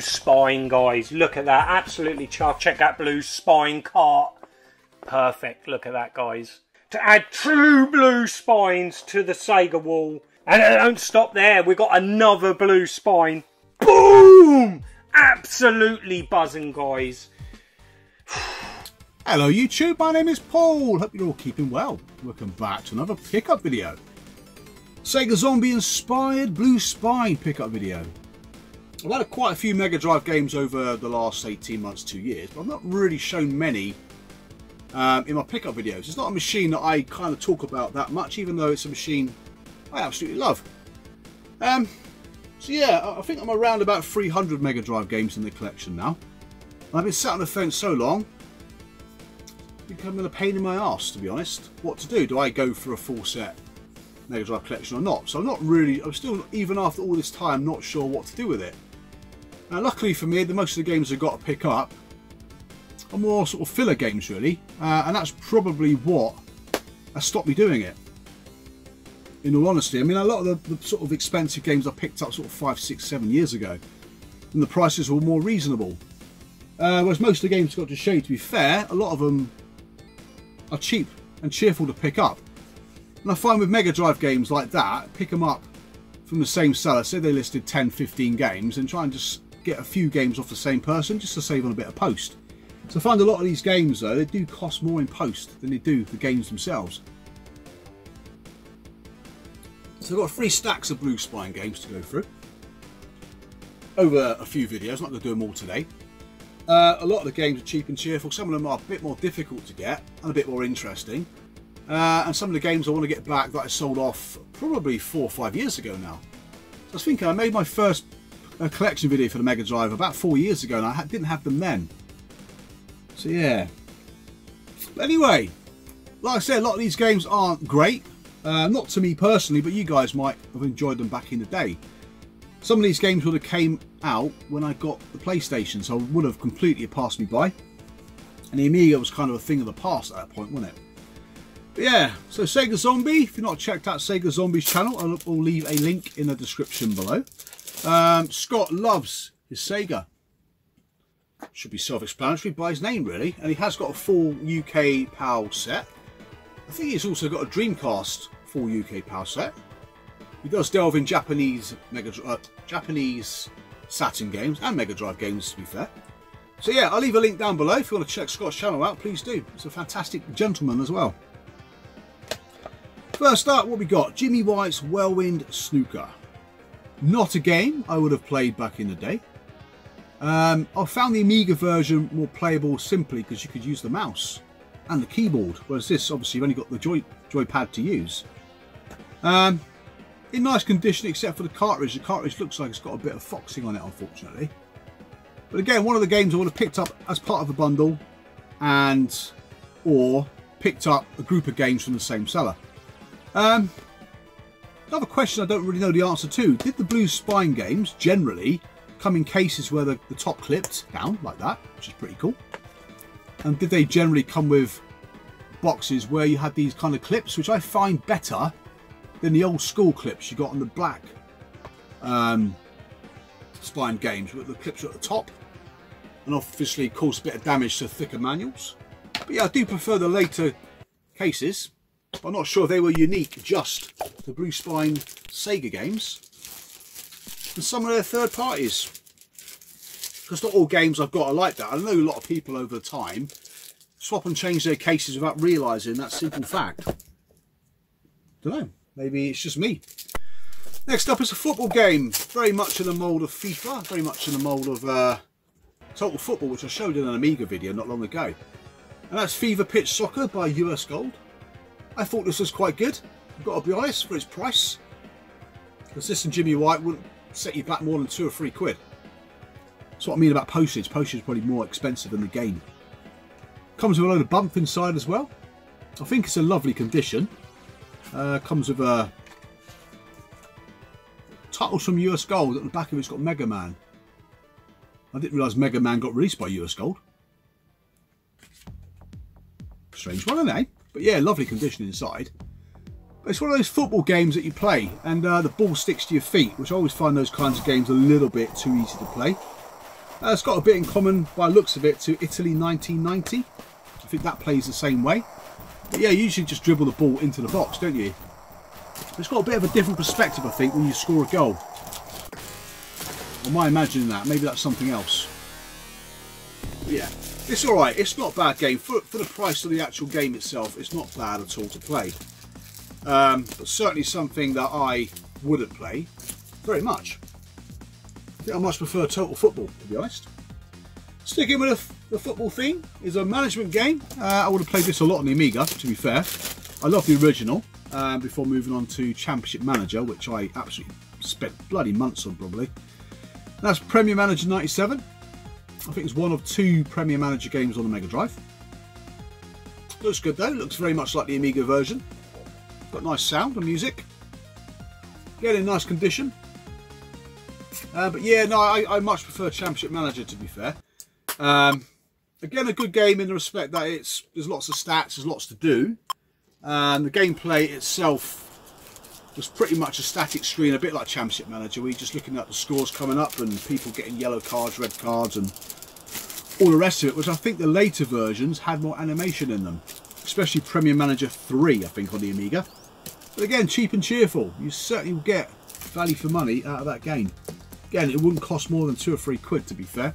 spine, guys. Look at that. Absolutely chuffed. Check that blue spine cart. Perfect. Look at that, guys. To add true blue spines to the Sega wall. And don't stop there. We've got another blue spine. Boom! Absolutely buzzing, guys. Hello YouTube, my name is Paul. Hope you're all keeping well. Welcome back to another pickup video. Sega Zombie inspired blue spine pickup video. I've had quite a few Mega Drive games over the last 18 months, 2 years, but I've not really shown many in my pickup videos. It's not a machine that I kind of talk about that much, even though it's a machine I absolutely love. So yeah, I think I'm around about 300 Mega Drive games in the collection now. I've been sat on the fence so long, becoming a pain in my arse, to be honest. What to do? Do I go for a full set Mega Drive collection or not? So I'm still, even after all this time, not sure what to do with it. Now luckily for me, most of the games I've got to pick up are more sort of filler games really, and that's probably what has stopped me doing it. In all honesty, I mean, a lot of the sort of expensive games I picked up sort of 5, 6, 7 years ago, and the prices were more reasonable. Whereas most of the games I've got to show you, to be fair, a lot of them are cheap and cheerful to pick up. And I find with Mega Drive games like that, pick them up from the same seller, say they listed 10, 15 games, and try and just get a few games off the same person just to save on a bit of post. So I find a lot of these games though, they do cost more in post than they do the games themselves. So I've got 3 stacks of blue spine games to go through over a few videos. I'm not going to do them all today. A lot of the games are cheap and cheerful. Some of them are a bit more difficult to get and a bit more interesting. And some of the games I want to get back that I sold off probably 4 or 5 years ago now. So I was thinking I made my first collection video for the Mega Drive about 4 years ago, and I didn't have them then. So yeah. But anyway, like I said, a lot of these games aren't great. Not to me personally, but you guys might have enjoyed them back in the day. Some of these games would have came out when I got the PlayStation, so would have completely passed me by. And the Amiga was kind of a thing of the past at that point, wasn't it? But yeah, so Sega Zombie, if you've not checked out Sega Zombie's channel, I'll leave a link in the description below. Scott loves his Sega. Should be self-explanatory by his name really. And he has got a full UK PAL set. I think he's also got a Dreamcast full UK PAL set. He does delve in Japanese Saturn games and Mega Drive games, to be fair. So yeah, I'll leave a link down below if you want to check Scott's channel out. Please do. He's a fantastic gentleman as well. First up, what we got? Jimmy White's Whirlwind Snooker. Not a game I would have played back in the day. I found the Amiga version more playable simply because you could use the mouse and the keyboard, whereas this obviously you've only got the joypad to use. In nice condition except for the cartridge. The cartridge looks like it's got a bit of foxing on it, unfortunately. But again, one of the games I would have picked up as part of a bundle, or picked up a group of games from the same seller. Another question I don't really know the answer to. Did the blue spine games generally come in cases where the top clipped down like that, which is pretty cool? And did they generally come with boxes where you had these kind of clips, which I find better than the old school clips you got on the black spine games, where the clips are at the top and obviously cause a bit of damage to thicker manuals. But yeah, I do prefer the later cases. I'm not sure if they were unique just to blue spine Sega games and some of their third parties, because not all games I've got are like that. I know a lot of people over time swap and change their cases without realising that simple fact. Don't know, maybe it's just me. Next up is a football game, very much in the mould of FIFA, very much in the mould of Total Football, which I showed in an Amiga video not long ago. And that's FIFA Pitch Soccer by US Gold. I thought this was quite good, I've got to be honest, for its price. Because this and Jimmy White wouldn't set you back more than £2 or £3. That's what I mean about postage. Postage is probably more expensive than the game. Comes with a load of bump inside as well. I think it's a lovely condition. Comes with a titles from US Gold. At the back of it's got Mega Man. I didn't realise Mega Man got released by US Gold. Strange one, isn't it? But yeah, lovely condition inside. But it's one of those football games that you play and the ball sticks to your feet, which I always find those kinds of games a little bit too easy to play. It's got a bit in common, by looks of it, to Italy 1990. I think that plays the same way. But yeah, you usually just dribble the ball into the box, don't you? It's got a bit of a different perspective, I think, when you score a goal. Or am I imagining that? Maybe that's something else. But yeah, it's alright. It's not a bad game. For the price of the actual game itself, it's not bad at all to play. But certainly something that I wouldn't play very much. I think I much prefer Total Football, to be honest. Sticking with the football theme is a management game. I would have played this a lot on the Amiga, to be fair. I love the original, before moving on to Championship Manager, which I absolutely spent bloody months on, probably. And that's Premier Manager 97. I think it's one of 2 Premier Manager games on the Mega Drive. Looks good though, looks very much like the Amiga version. Got nice sound and music. Again, in nice condition. But yeah, no, I much prefer Championship Manager, to be fair. Again, a good game in the respect that there's lots of stats, there's lots to do. And the gameplay itself was pretty much a static screen, a bit like Championship Manager, where you're just looking at the scores coming up and people getting yellow cards, red cards, and all the rest of it, which I think the later versions had more animation in them. Especially Premier Manager 3, I think, on the Amiga. But again, cheap and cheerful. You certainly will get value for money out of that game. Again, it wouldn't cost more than £2 or £3, to be fair.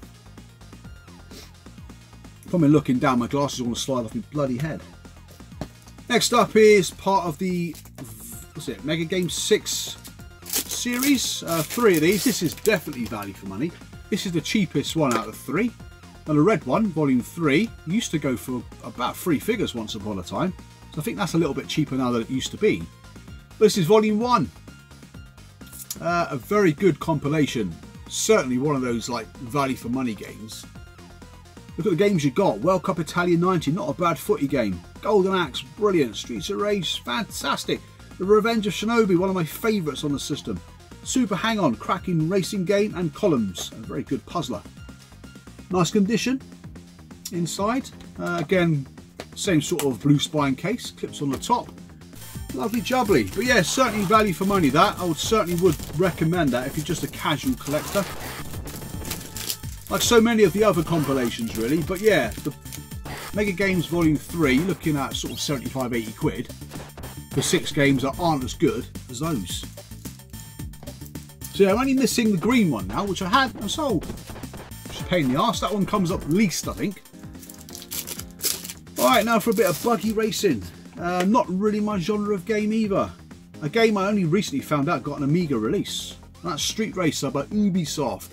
Probably looking down, my glasses want to slide off my bloody head. Next up is part of the, what's it, Mega Game 6 series. 3 of these. This is definitely value for money. This is the cheapest one out of 3. And the red one, Volume 3, used to go for about 3 figures once upon a time. So I think that's a little bit cheaper now than it used to be. But this is Volume 1. A very good compilation. Certainly one of those like value for money games. Look at the games you got. World Cup Italia 90, not a bad footy game. Golden Axe, brilliant. Streets of Rage, fantastic. The Revenge of Shinobi, one of my favourites on the system. Super Hang-On, cracking racing game, and Columns, a very good puzzler. Nice condition inside. Again, same sort of blue spine case, clips on the top. Lovely jubbly. But yeah, certainly value for money that. I certainly would recommend that if you're just a casual collector. Like so many of the other compilations really, but yeah, the Mega Games Volume 3, looking at sort of 75-80 quid for 6 games that aren't as good as those. So yeah, I'm only missing the green one now, which I had and sold. Which is a pain in the arse. That one comes up least, I think. Alright, now for a bit of buggy racing. Not really my genre of game either. A game I only recently found out got an Amiga release. And that's Street Racer by Ubisoft.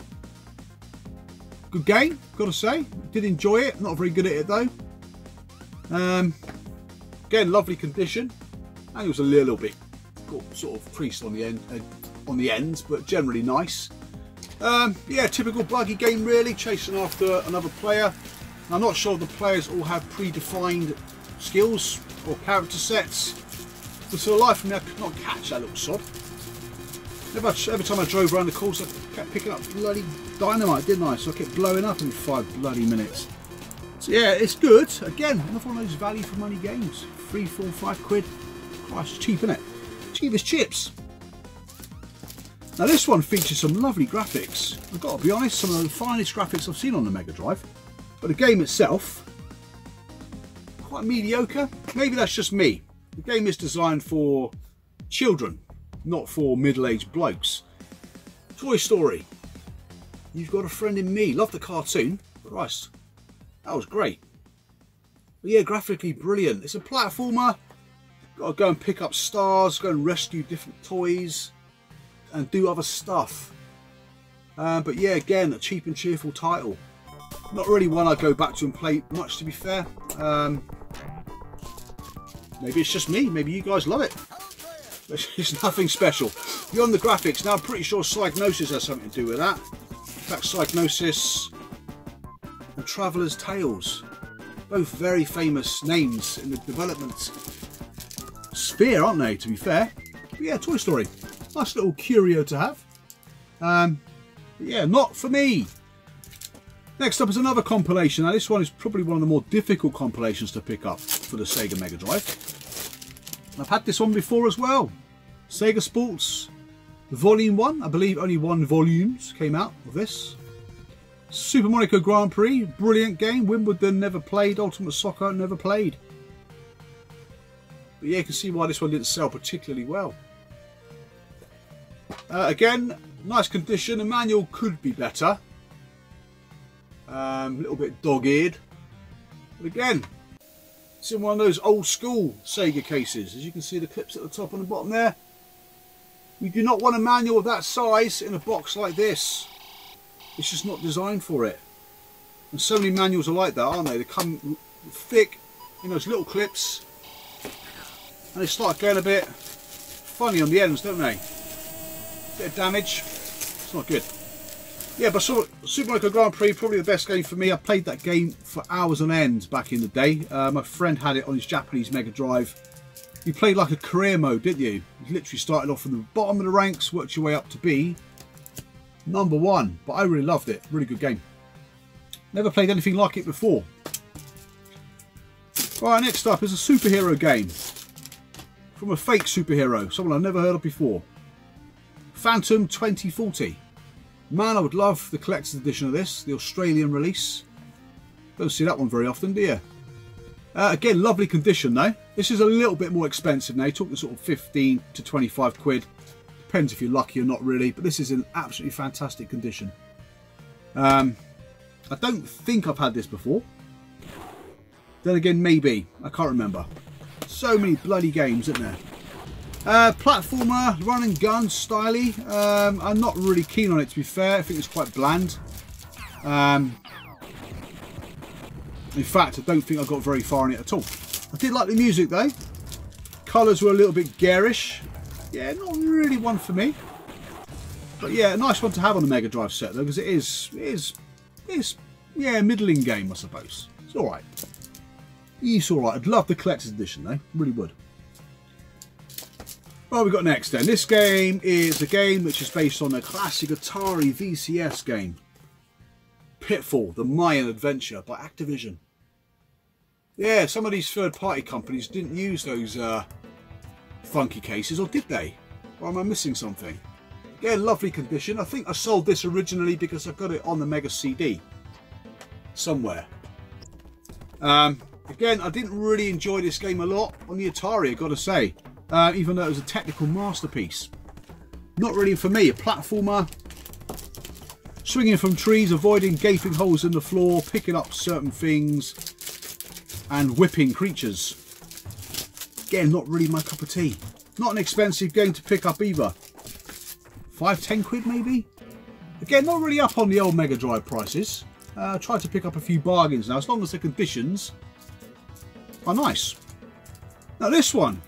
Good game, gotta say. Did enjoy it. Not very good at it though. Again, lovely condition. I think it was a little bit sort of creased on the ends, but generally nice. Yeah, typical buggy game really, chasing after another player. I'm not sure the players all have predefined skills or character sets, but to the life of me I could not catch that little sod. Every time I drove around the course I kept picking up bloody dynamite, didn't I? So I kept blowing up in 5 bloody minutes. So yeah, it's good. Again, another one of those value for money games. 3, 4, 5 quid. Christ, cheap, isn't it? Cheap as chips. Now this one features some lovely graphics. I've got to be honest, some of the finest graphics I've seen on the Mega Drive. But the game itself, quite mediocre. Maybe that's just me. The game is designed for children, not for middle-aged blokes. Toy Story. You've Got a Friend in Me. Love the cartoon. Christ, that was great. But yeah, graphically brilliant. It's a platformer. Got to go and pick up stars, go and rescue different toys, and do other stuff. But yeah, again, a cheap and cheerful title. Not really one I go back to and play much, to be fair. Maybe it's just me. Maybe you guys love it. It's nothing special. Beyond the graphics, now I'm pretty sure Psygnosis has something to do with that. In fact, Psygnosis and Traveller's Tales. Both very famous names in the development sphere, aren't they, to be fair? But yeah, Toy Story. Nice little curio to have. But yeah, not for me. Next up is another compilation. Now this one is probably one of the more difficult compilations to pick up for the Sega Mega Drive. I've had this one before as well. Sega Sports Volume 1. I believe only 1 volume came out of this. Super Monaco Grand Prix, brilliant game. Wimbledon never played. Ultimate Soccer never played. But yeah, you can see why this one didn't sell particularly well. Again, nice condition. The manual could be better. A little bit dog-eared. But again, it's in one of those old school Sega cases. As you can see the clips at the top and the bottom there. We do not want a manual of that size in a box like this. It's just not designed for it. And so many manuals are like that, aren't they? They come thick in those little clips. And they start going a bit funny on the ends, don't they? Bit of damage. It's not good. Yeah, but Super Monaco Grand Prix, probably the best game for me. I played that game for hours on end back in the day. My friend had it on his Japanese Mega Drive. You played like a career mode, didn't you? You literally started off from the bottom of the ranks, worked your way up to be number 1. But I really loved it. Really good game. Never played anything like it before. Right, next up is a superhero game. From a fake superhero, someone I've never heard of before. Phantom 2040. Man, I would love the collector's edition of this, the Australian release. Don't see that one very often, do you? Again, lovely condition though. This is a little bit more expensive now. You're talking sort of 15 to 25 quid. Depends if you're lucky or not really, but this is in absolutely fantastic condition. I don't think I've had this before. Then again, maybe. I can't remember. So many bloody games, isn't there? Platformer, run and gun, styly. I'm not really keen on it, to be fair. I think it's quite bland. In fact, I don't think I got very far in it at all. I did like the music though. Colours were a little bit garish. Yeah, not really one for me. But yeah, a nice one to have on the Mega Drive set though, because it is yeah, a middling game, I suppose. It's alright. It's alright. I'd love the collector's edition though. Really would. What have we got next then? This game is a game which is based on a classic Atari VCS game. Pitfall, the Mayan adventure by Activision. Yeah, some of these third-party companies didn't use those funky cases, or did they? Or am I missing something? Again, lovely condition. I think I sold this originally because I got it on the Mega CD somewhere. Again, I didn't really enjoy this game a lot on the Atari, I've got to say. Even though it was a technical masterpiece. Not really for me. A platformer. Swinging from trees, avoiding gaping holes in the floor, picking up certain things, and whipping creatures. Again, not really my cup of tea. Not an expensive game to pick up either. 5-10 quid maybe? Again, not really up on the old Mega Drive prices. Tried to pick up a few bargains now, as long as the conditions are nice. Now this one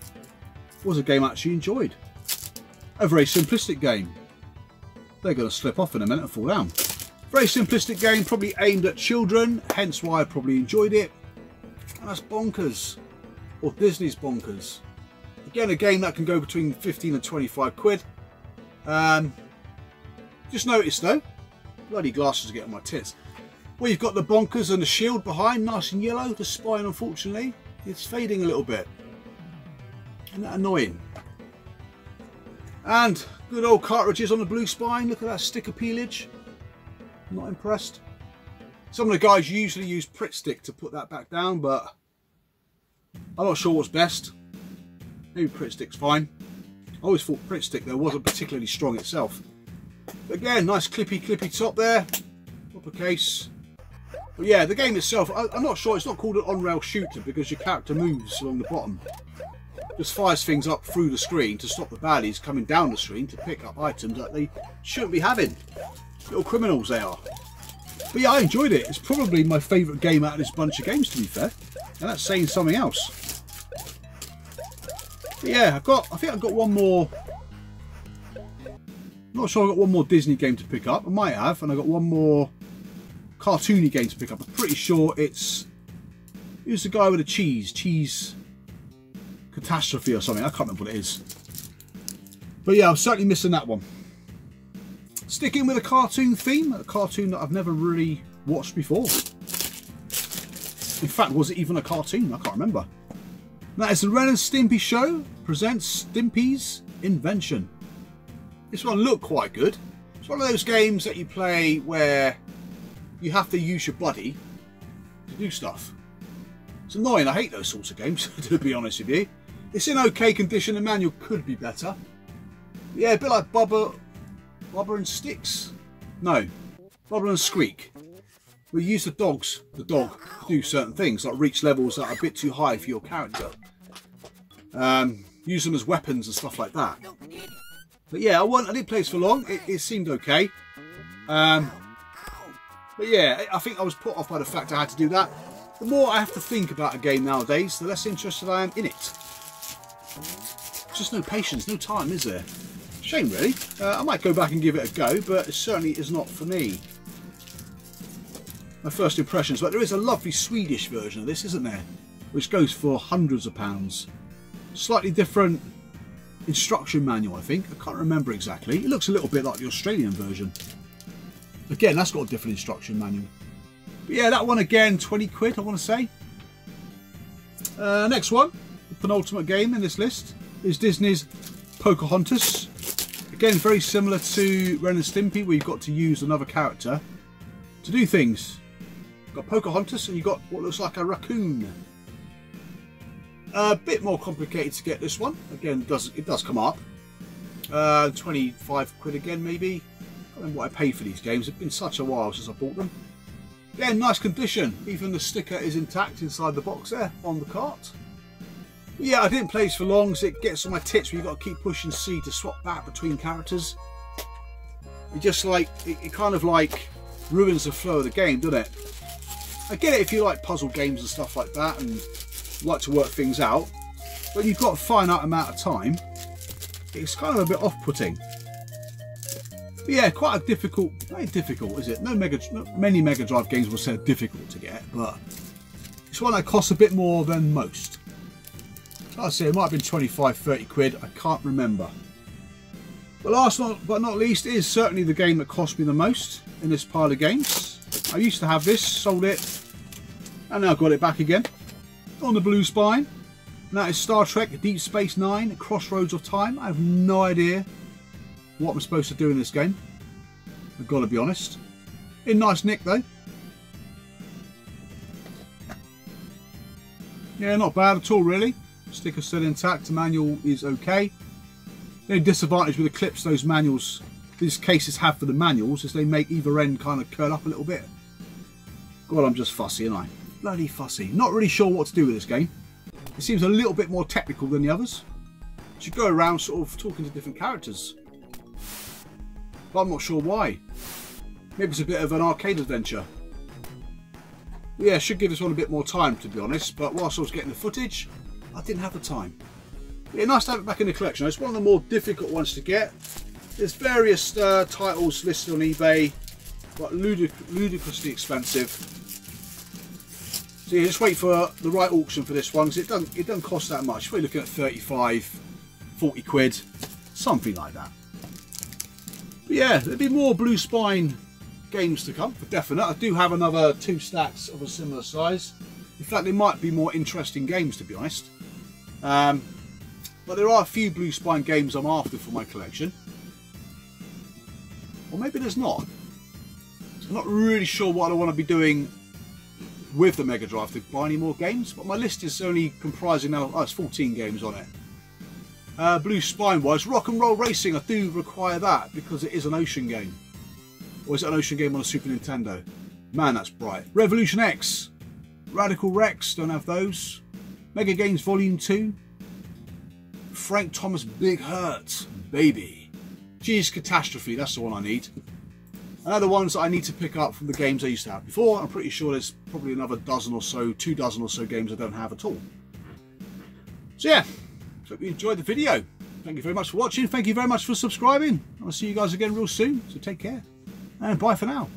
was a game I actually enjoyed. A very simplistic game. They're going to slip off in a minute and fall down. Very simplistic game, probably aimed at children, hence why I probably enjoyed it. And that's Bonkers, or Disney's Bonkers. Again, a game that can go between 15 and 25 quid. Just noticed though, bloody glasses are getting my tits. Well, you've got the Bonkers and the shield behind, nice and yellow. The spine, unfortunately, it's fading a little bit. Isn't that annoying? And good old cartridges on the blue spine. Look at that sticker peelage. Not impressed. Some of the guys usually use Pritt Stick to put that back down, but I'm not sure what's best. Maybe Pritt Stick's fine. I always thought Pritt Stick though wasn't particularly strong itself. But again, nice clippy top there. Proper case. But yeah, the game itself, I'm not sure. It's not called an on-rail shooter because your character moves along the bottom. Just fires things up through the screen to stop the baddies coming down the screen to pick up items that they shouldn't be having. Little criminals they are. But yeah, I enjoyed it. It's probably my favourite game out of this bunch of games, to be fair. And that's saying something else. But yeah, I think I've got one more. Not sure I've got one more Disney game to pick up. I might have, and I've got one more cartoony game to pick up. I'm pretty sure it's... Who's the guy with the cheese catastrophe or something? I can't remember what it is. But yeah, I'm certainly missing that one. Sticking with a cartoon theme, a cartoon that I've never really watched before. In fact, was it even a cartoon? I can't remember. That is the Ren and Stimpy Show presents Stimpy's Invention. This one looked quite good. It's one of those games that you play where you have to use your buddy to do stuff. It's annoying. I hate those sorts of games, to be honest with you. It's in okay condition. The manual could be better. Yeah, a bit like Bubba and Sticks. No, Bubba and Squeak. We use the dog to do certain things, like reach levels that are a bit too high for your character. Use them as weapons and stuff like that. But yeah, I didn't play this for long. It seemed okay. But yeah, I think I was put off by the fact I had to do that. The more I have to think about a game nowadays, the less interested I am in it. Just no patience, no time, is there? Shame, really. I might go back and give it a go, but it certainly is not for me. My first impressions, but there is a lovely Swedish version of this, isn't there? Which goes for hundreds of pounds. Slightly different instruction manual, I think. I can't remember exactly. It looks a little bit like the Australian version. Again, that's got a different instruction manual. But yeah, that one again, 20 quid, I want to say. Next one, the penultimate game in this list, is Disney's Pocahontas. Again, very similar to Ren and Stimpy, where you've got to use another character to do things. You've got Pocahontas and you've got what looks like a raccoon. A bit more complicated to get this one. Again, it does come up. 25 quid again, maybe. I don't remember what I paid for these games. It's been such a while since I bought them. Again, nice condition. Even the sticker is intact inside the box there on the cart. But yeah, I didn't play this for long, so it gets on my tits where you've got to keep pushing C to swap back between characters. It just like, it kind of like ruins the flow of the game, doesn't it? I get it if you like puzzle games and stuff like that and like to work things out, but you've got a finite amount of time. It's kind of a bit off-putting. But yeah, quite a difficult, very difficult, is it? Not many Mega Drive games will say difficult to get, but it's one that costs a bit more than most. Like I say, it might have been 25, 30 quid, I can't remember. But last but not least is certainly the game that cost me the most in this pile of games. I used to have this, sold it, and now got it back again on the blue spine. And that is Star Trek Deep Space Nine, Crossroads of Time. I have no idea what I'm supposed to do in this game, I've got to be honest. In nice nick though. Yeah, not bad at all really. Sticker's still intact, the manual is okay. The only disadvantage with the clips those manuals, these cases have for the manuals, is they make either end kind of curl up a little bit. God, I'm just fussy, aren't I? Bloody fussy. Not really sure what to do with this game. It seems a little bit more technical than the others. You should go around sort of talking to different characters. But I'm not sure why. Maybe it's a bit of an arcade adventure. Yeah, I should give this one a bit more time, to be honest. But whilst I was getting the footage, I didn't have the time. Yeah, nice to have it back in the collection. It's one of the more difficult ones to get. There's various titles listed on eBay, but ludicrously expensive. So yeah, just wait for the right auction for this one, because it doesn't cost that much. We're looking at 35, 40 quid, something like that. But yeah, there'll be more Blue Spine games to come, for definite. I do have another 2 stacks of a similar size. In fact, there might be more interesting games, to be honest. But there are a few Blue Spine games I'm after for my collection. Or maybe there's not. So I'm not really sure what I want to be doing with the Mega Drive to buy any more games, but my list is only comprising now, it's 14 games on it. Blue Spine wise, Rock and Roll Racing, I do require that because it is an Ocean game. Or is it an Ocean game on a Super Nintendo? Man, that's bright. Revolution X, Radical Rex, don't have those. Mega Games Volume 2, Frank Thomas Big Hurt, Baby. Geez, Catastrophe, that's the one I need. And other ones that I need to pick up from the games I used to have before. I'm pretty sure there's probably another dozen or so, 2 dozen or so games I don't have at all. So yeah, hope you enjoyed the video. Thank you very much for watching. Thank you very much for subscribing. I'll see you guys again real soon. So take care and bye for now.